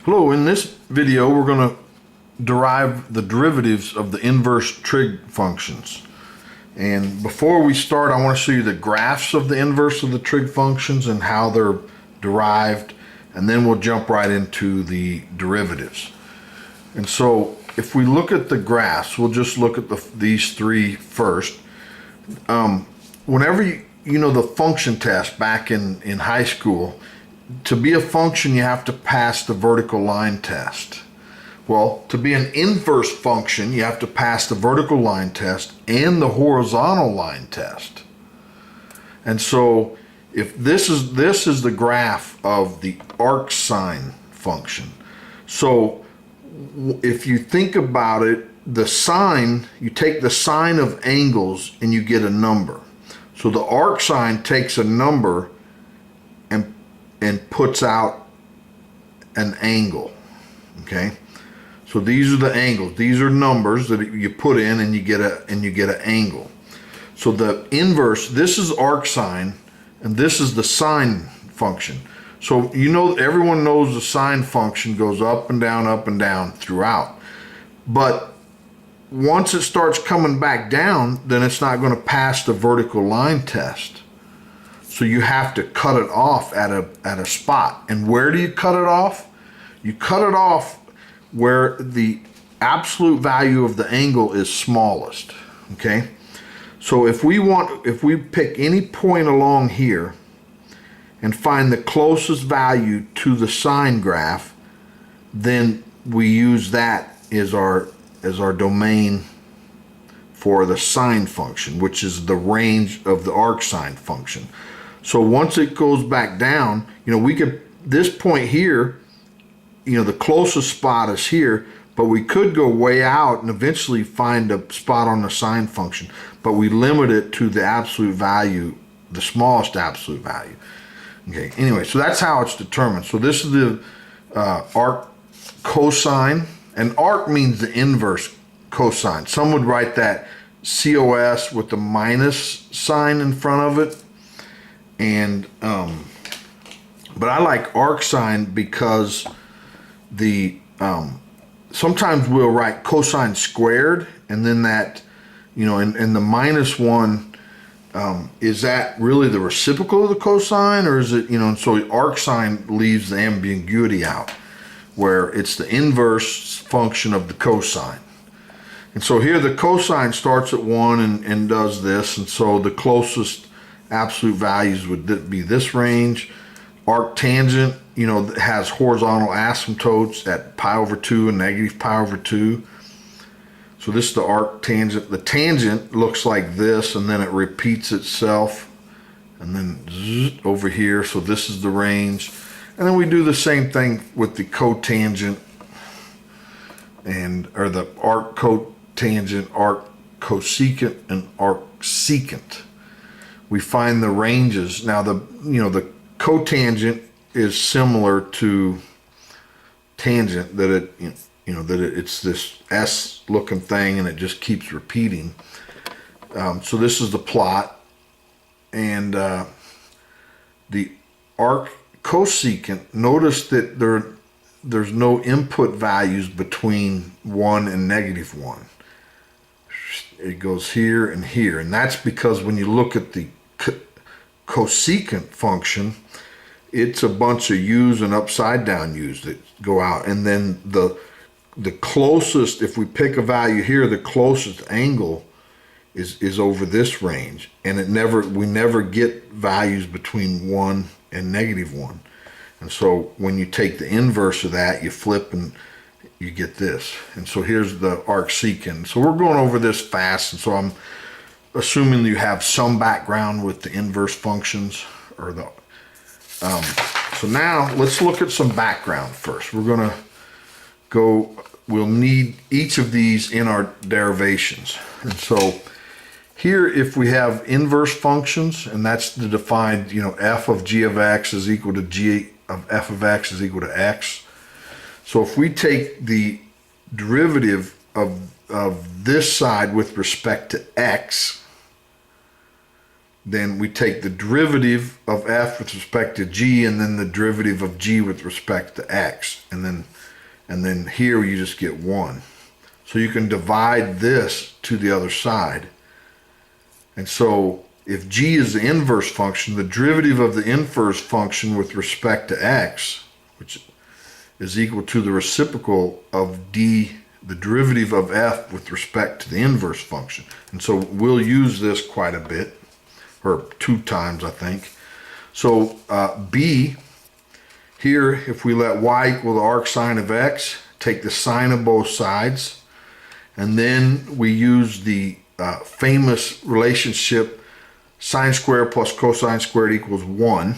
Hello, in this video we're going to derive the derivatives of the inverse trig functions. And before we start, I want to show you the graphs of the inverse of the trig functions and how they're derived, and then we'll jump right into the derivatives. And so if we look at the graphs, we'll just look at these three first. Whenever you know the function test back in high school, to be a function, you have to pass the vertical line test. Well, to be an inverse function, you have to pass the vertical line test and the horizontal line test. And so if this is the graph of the arc sine function. So if you think about it, the sine, you take the sine of angles and you get a number. So the arc sine takes a number and puts out an angle. Okay, so these are the angles. These are numbers that you put in and you get an angle. So the inverse, this is arc sine and this is the sine function. So you know, everyone knows the sine function goes up and down throughout. But once it starts coming back down, then it's not going to pass the vertical line test. So you have to cut it off at a spot. And where do you cut it off? You cut it off where the absolute value of the angle is smallest. Okay? So if we pick any point along here and find the closest value to the sine graph, then we use that as our domain for the sine function, which is the range of the arc sine function. So once it goes back down, you know, we could, this point here, you know, the closest spot is here, but we could go way out and eventually find a spot on the sine function, but we limit it to the absolute value, the smallest absolute value. Okay, anyway, so that's how it's determined. So this is the arc cosine, and arc means the inverse cosine. Some would write that COS with the minus sign in front of it. And but I like arc sine because the sometimes we'll write cosine squared, and then that, you know, and the minus one, is that really the reciprocal of the cosine, or is it, you know? And so arc sine leaves the ambiguity out, where it's the inverse function of the cosine. And so here the cosine starts at 1 and does this, and so the closest absolute values would be this range. Arc tangent, you know, has horizontal asymptotes at pi over 2 and negative pi over 2. So this is the arc tangent. The tangent looks like this, and then it repeats itself, and then zzz, over here. So this is the range. And then we do the same thing with the cotangent, or the arc cotangent, arc cosecant, and arc secant. We find the ranges. Now the cotangent is similar to tangent, that it's this S looking thing and it just keeps repeating. So this is the plot, and the arc cosecant, notice that there's no input values between 1 and negative 1. It goes here and here, and that's because when you look at the cosecant function, it's a bunch of u's and upside down u's that go out, and then the closest, if we pick a value here, the closest angle is over this range, and we never get values between 1 and negative 1. And so when you take the inverse of that, you flip and you get this. And so here's the arc secant. So we're going over this fast, and so I'm assuming you have some background with the inverse functions, or the so now let's look at some background first. We'll need each of these in our derivations. And so here, if we have inverse functions, and that's the defined, you know, f of g of x is equal to g of f of x is equal to x. So if we take the derivative of this side with respect to x, then we take the derivative of f with respect to g, and then the derivative of g with respect to x, and then here you just get 1. So you can divide this to the other side. And so if g is the inverse function, the derivative of the inverse function with respect to x, which is equal to the reciprocal of d, the derivative of f with respect to the inverse function. And so we'll use this quite a bit, or 2 times, I think. So b, here, if we let y equal the arc sine of x, take the sine of both sides, and then we use the famous relationship sine squared plus cosine squared equals 1,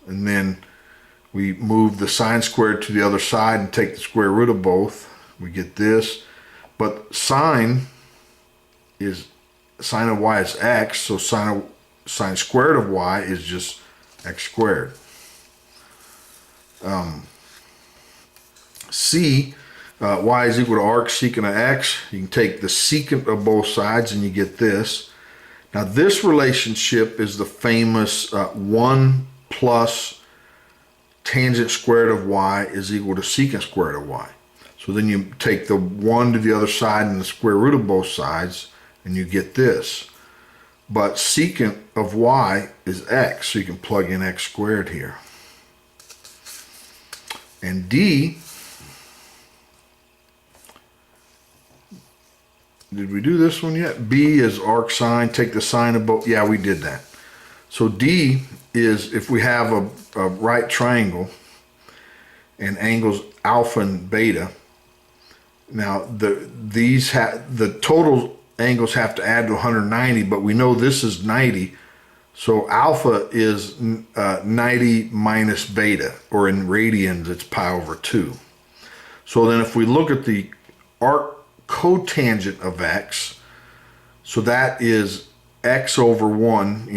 and then we move the sine squared to the other side and take the square root of both. We get this, but sine of y is x, so sine squared of y is just x squared. C, y is equal to arc secant of x. You can take the secant of both sides and you get this. Now this relationship is the famous 1 plus tangent squared of y is equal to secant squared of y. So then you take the 1 to the other side and the square root of both sides and you get this. But secant of y is x, so you can plug in x squared here. And d, did we do this one yet? B is arc sine, take the sine of both, yeah, we did that. So d is, if we have a right triangle and angles alpha and beta, now the total angles have to add to 190, but we know this is 90, so alpha is 90 minus beta, or in radians it's pi over 2. So then if we look at the arc cotangent of x, so that is x over 1,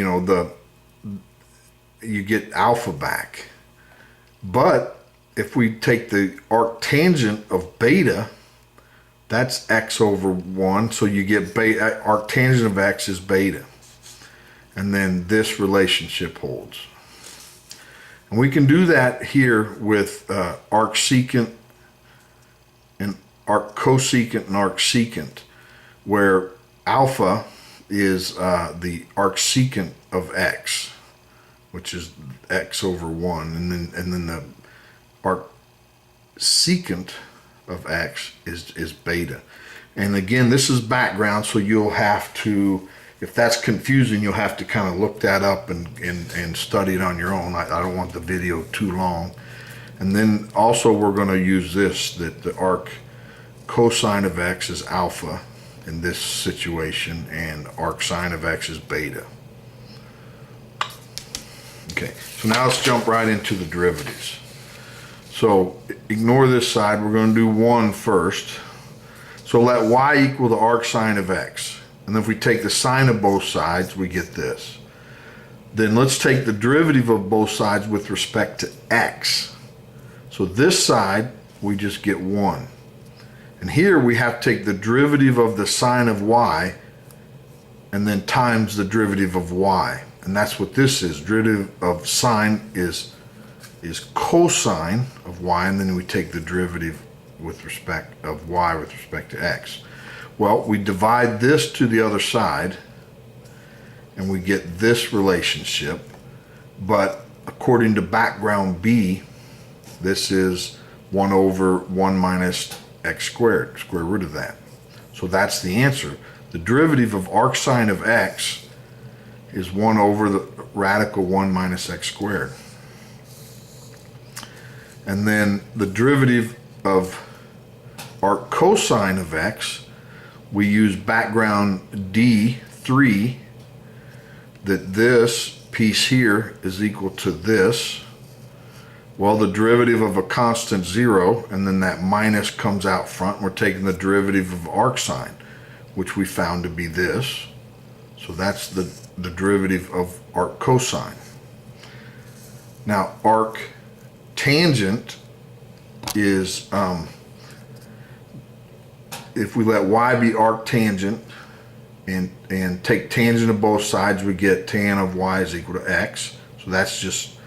you get alpha back. But if we take the arc tangent of beta, that's x over 1, so you get beta. Arc tangent of x is beta. And then this relationship holds. And we can do that here with arc secant and arc cosecant and arc secant, where alpha is the arc secant of x, which is x over 1, and then the arc secant of x is beta. And again, this is background, so you'll have to, if that's confusing, you'll have to kind of look that up and study it on your own. I don't want the video too long. And then also we're going to use this, that the arc cosine of x is alpha in this situation, and arc sine of x is beta. Okay, so now let's jump right into the derivatives. So ignore this side, we're going to do 1 first. So let y equal the arc sine of x. And then if we take the sine of both sides, we get this. Then let's take the derivative of both sides with respect to x. So this side, we just get 1. And here we have to take the derivative of the sine of y and then times the derivative of y. And that's what this is. Derivative of sine is cosine of y, and then we take the derivative with respect of y with respect to x. Well, we divide this to the other side and we get this relationship, but according to background B, this is 1 over 1 minus x squared, square root of that. So that's the answer. The derivative of arc sine of x is 1 over the radical 1 minus x squared. And then the derivative of arc cosine of x, we use background D3, that this piece here is equal to this. Well, the derivative of a constant 0, and then that minus comes out front. We're taking the derivative of arc sine, which we found to be this. So that's the derivative of arc cosine. Now, arc tangent is, if we let y be arc tangent, and take tangent of both sides, we get tan of y is equal to x. So that's just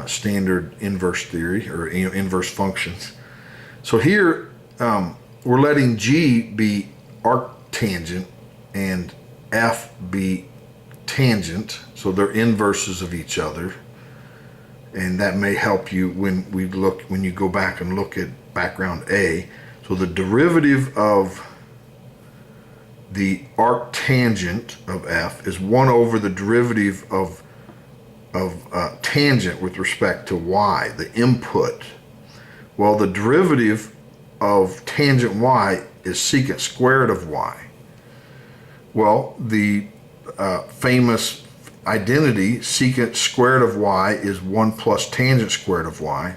standard inverse theory, or inverse functions. So here we're letting g be arctangent and f be tangent, so they're inverses of each other, and that may help you when you go back and look at background A. So the derivative of the arctangent of f is 1 over the derivative of tangent with respect to y, the input. Well, the derivative of tangent y is secant squared of y. Well, the famous identity secant squared of y is 1 plus tangent squared of y,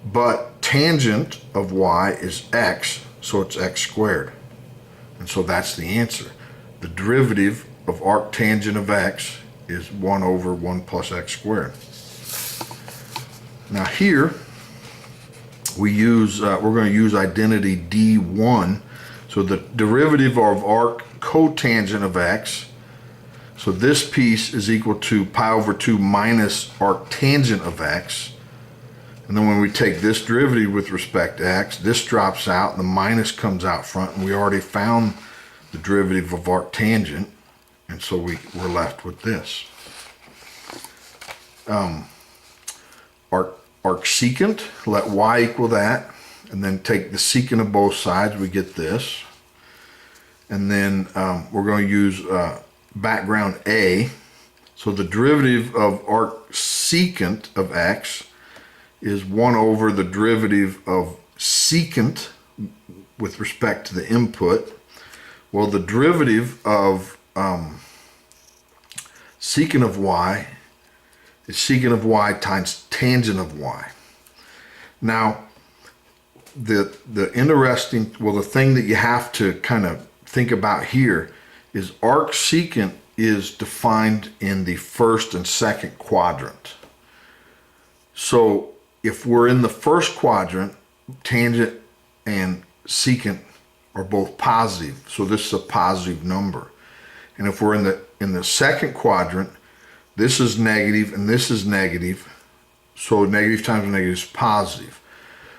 but tangent of y is x, so it's x squared. And so that's the answer. The derivative of arctangent of x is 1 over 1 plus x squared. Now here we use we're going to use identity D1. So the derivative of arc cotangent of x, so this piece is equal to pi over 2 minus arctangent of x. And then when we take this derivative with respect to x, this drops out and the minus comes out front, and we already found the derivative of arctangent, and so we're left with this. Arcsecant, let y equal that, and then take the secant of both sides, we get this. And then we're going to use background A. So the derivative of arcsecant of x is 1 over the derivative of secant with respect to the input. Well, the derivative of secant of y is secant of y times tangent of y. Now, the thing that you have to kind of think about here is arcsecant is defined in the first and second quadrant. So if we're in the first quadrant, tangent and secant are both positive, so this is a positive number. And if we're in the second quadrant, this is negative and this is negative, so negative times negative is positive.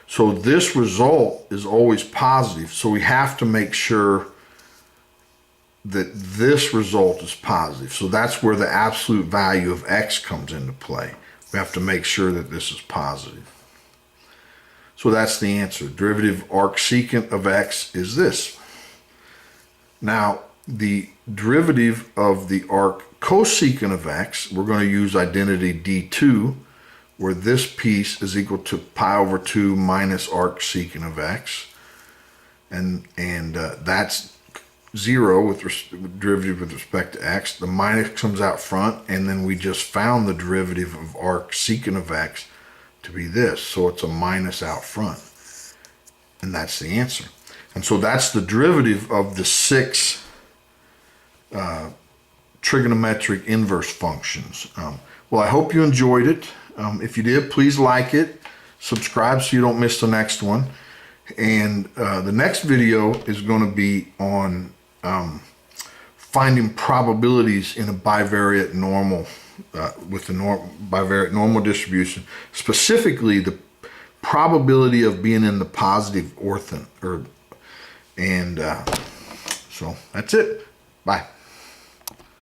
So this result is always positive, so we have to make sure that this result is positive. So that's where the absolute value of x comes into play. We have to make sure that this is positive. So that's the answer. Derivative arcsecant of x is this. Now, the derivative of the arccosecant of x, we're going to use identity D2, where this piece is equal to pi over 2 minus arcsecant of x. And that's 0 with derivative with respect to x. The minus comes out front, and then we just found the derivative of arcsecant of x to be this, so it's a minus out front, and that's the answer. And so that's the derivative of the 6 trigonometric inverse functions. Well, I hope you enjoyed it. If you did, please like it, subscribe so you don't miss the next one, and the next video is going to be on finding probabilities in a bivariate normal with the bivariate normal distribution, specifically the probability of being in the positive orthant. So that's it. Bye.